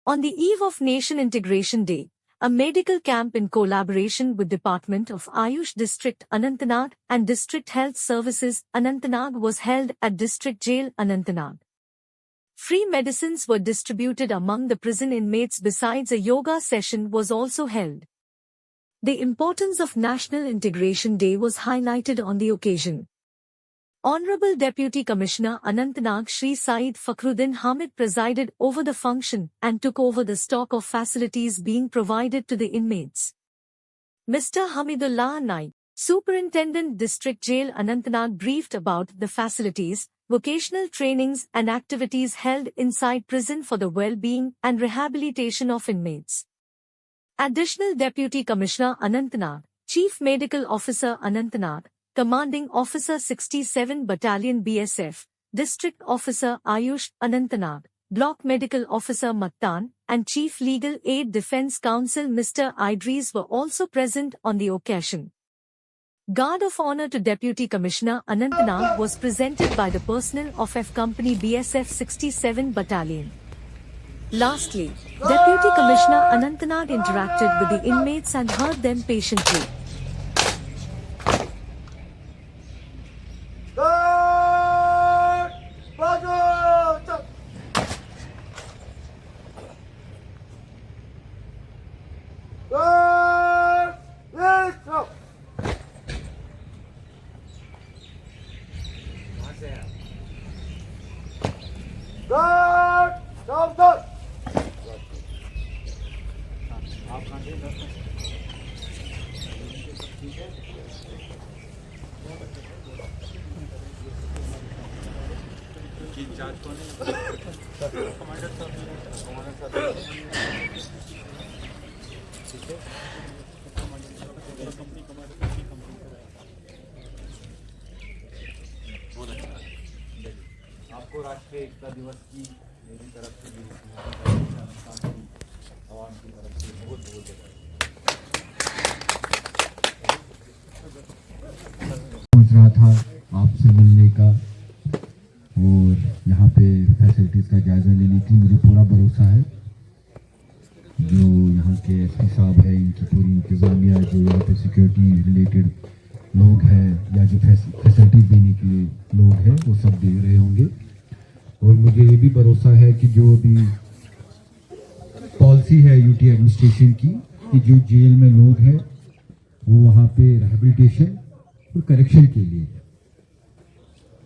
On the eve of Nation Integration Day, a medical camp in collaboration with Department of Ayush District Anantnag and District Health Services Anantnag was held at District Jail Anantnag. Free medicines were distributed among the prison inmates besides a yoga session was also held. The importance of National Integration Day was highlighted on the occasion. Honorable Deputy Commissioner Anantnag Shri Saeed Fakhruddin Hamid presided over the function and took over the stock of facilities being provided to the inmates. Mr. Hamidullah Naik, Superintendent District Jail Anantnag briefed about the facilities, vocational trainings and activities held inside prison for the well-being and rehabilitation of inmates. Additional Deputy Commissioner Anantnag, Chief Medical Officer Anantnag, Commanding Officer 67 Battalion BSF, District Officer Ayush Anantnag, Block Medical Officer Mattan, and Chief Legal Aid Defence Counsel Mr. Idris were also present on the occasion. Guard of Honour to Deputy Commissioner Anantnag was presented by the personnel of F Company BSF 67 Battalion. Lastly, Deputy Commissioner Anantnag interacted with the inmates and heard them patiently. आपको राष्ट्रीय एकता दिवस की मेरी तरफ से आवाम की तरफ से बहुत बहुत सोच रहा था आपसे मिलने का और यहाँ पे फैसिलिटीज़ का जायज़ा लेने की। मुझे पूरा भरोसा है जो यहाँ के एसपी साहब है, इनकी पूरी इंतज़ामिया, जो यहाँ पे सिक्योरिटी रिलेटेड लोग हैं या जो फैसिलिटीज़ देने के लिए लोग हैं वो सब दे रहे होंगे। और मुझे ये भी भरोसा है कि जो भी पॉलिसी है यूटी एडमिनिस्ट्रेशन की कि जो जेल में लोग हैं वो वहाँ पे रिहैबिलिटेशन और करेक्शन के लिए,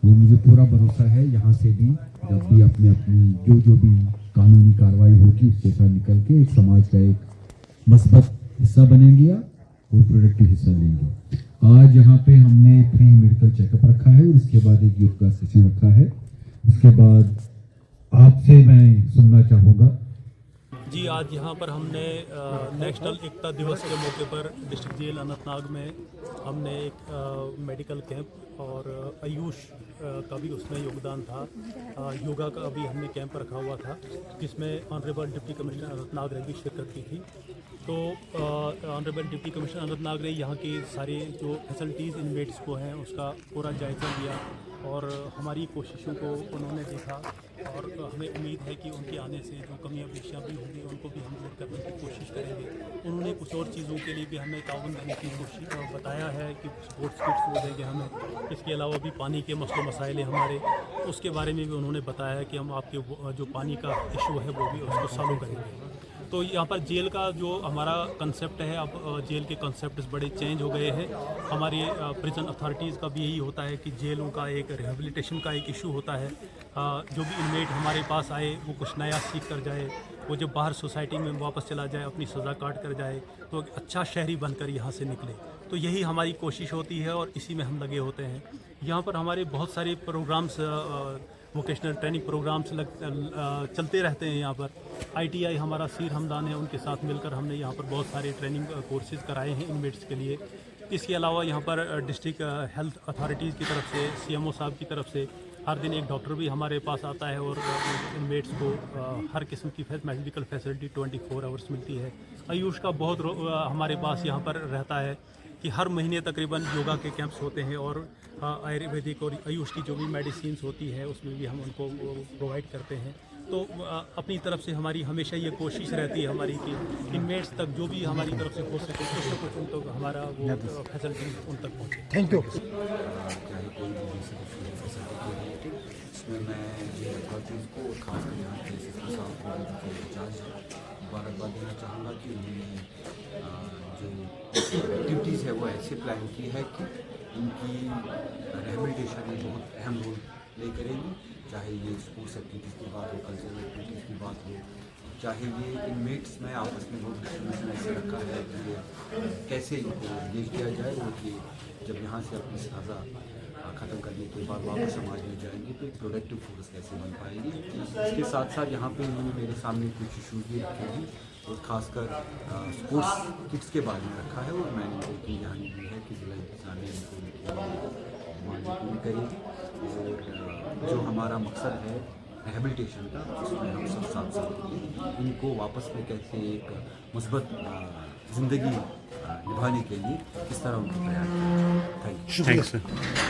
वो मुझे पूरा भरोसा है यहाँ से भी जब भी अपनी जो भी कानूनी कार्रवाई होगी उसके साथ निकल के एक समाज का एक मस्बत हिस्सा बनेंगे और प्रोडक्टिव हिस्सा लेंगे। आज यहाँ पे हमने फ्री मेडिकल चेकअप रखा है और उसके बाद एक योगा सेशन रखा है। उसके बाद आपसे मैं सुनना चाहूँगा। जी, आज यहाँ पर हमने नेशनल एकता दिवस के मौके पर डिस्ट्रिक्ट जेल अनंतनाग में हमने एक मेडिकल कैंप और आयुष का भी उसमें योगदान था। योगा का भी हमने कैंप रखा हुआ था जिसमें ऑनरेबल डिप्टी कमिश्नर अनंतनाग ने भी शिरकत की थी। तो ऑनरेबल डिप्टी कमिश्नर अनंतनाग ने यहाँ की सारी जो फैसिलिटीज़ इनमेट्स को हैं उसका पूरा जायज़ा लिया और हमारी कोशिशों को उन्होंने देखा और हमें उम्मीद है कि उनके आने से जो कमियां पेशियां भी होंगी उनको भी हम दूर करने की कोशिश करेंगे। उन्होंने कुछ और चीज़ों के लिए भी हमें ताउन देने की कोशिश बताया है कि स्पोर्ट्स किट्स वो देंगे हमें। इसके अलावा भी पानी के मसले मसाइल हमारे, उसके बारे में भी उन्होंने बताया कि हम आपके जो पानी का इशू है वो भी उसको सॉल्व करेंगे। तो यहाँ पर जेल का जो हमारा कंसेप्ट है, अब जेल के कंसेप्ट बड़े चेंज हो गए हैं। हमारी प्रिजन अथॉरिटीज़ का भी यही होता है कि जेलों का एक रिहेबिलिटेशन का एक इशू होता है। जो भी इनमेट हमारे पास आए वो कुछ नया सीख कर जाए, वो जब बाहर सोसाइटी में वापस चला जाए, अपनी सज़ा काट कर जाए तो एक अच्छा शहरी बनकर यहाँ से निकले। तो यही हमारी कोशिश होती है और इसी में हम लगे होते हैं। यहाँ पर हमारे बहुत सारे प्रोग्राम्स, वोकेशनल ट्रेनिंग प्रोग्राम्स चलते रहते हैं। यहाँ पर ITI हमारा सीर हमदान है, उनके साथ मिलकर हमने यहाँ पर बहुत सारे ट्रेनिंग कोर्सेज़ कराए हैं इनमेट्स के लिए। इसके अलावा यहाँ पर डिस्ट्रिक्ट हेल्थ अथॉरिटीज़ की तरफ से, CMO साहब की तरफ से हर दिन एक डॉक्टर भी हमारे पास आता है और इनमेट्स को हर किस्म की मेडिकल फैसिलिटी 24 आवर्स मिलती है। आयुष का बहुत हमारे पास यहाँ पर रहता है कि हर महीने तकरीबन योगा के कैंप्स होते हैं और आयुर्वेदिक और आयुष की जो भी मेडिसिन्स होती है उसमें भी हम उनको प्रोवाइड करते हैं। तो अपनी तरफ से हमारी हमेशा ये कोशिश रहती है हमारी कि इनमेट्स तक जो भी हमारी तरफ से हो सके कुछ न कुछ उन तक हमारा वो फैसिलिटी उन तक पहुँचे। Thank you. चाहे कोई भी फैसिलिटी के रिलेटेड इसमें मैं ये अथॉरिटीज़ को और खासकर यहाँ के एसएसपी साहब को इंचार्ज मुबारकबाद देना चाहूँगा कि उन्होंने जो एक्टिविटीज़ है वो ऐसे प्लान की है कि उनकी रिहेबिलिटेशन में बहुत अहम रोल प्ले करेंगी, चाहे ये स्पोर्ट्स एक्टिविटीज़ की बात हो, कल्चरल एक्टिविटीज़ की बात हो, चाहे ये इनमेट्स में आपस में बहुत डिस्ट्रीब्यूशन ऐसे रखा है कि कैसे इनको एंगेज किया जाए और कि जब यहाँ से अपनी सज़ा ख़त्म करने के बाद वापस समाज में जाएंगे तो एक प्रोडक्टिव फोर्स कैसे बन पाएगी। इसके साथ साथ यहाँ पे इन्होंने मेरे सामने कुछ इशूज़ भी रखे हैं और ख़ासकर स्पोर्ट्स किट्स के बारे में रखा है और मैंने उनकी यहाँ दी है कि जिला इंतजामिया इनको पूरी करेगी और जो हमारा मकसद है रिहेबिलिटेशन का उसमें हम सब साथ साथ इनको वापस में कैसे एक मुस्बत ज़िंदगी निभाने के लिए किस तरह उनको तैयार करें। Thank you. शुक्रिया।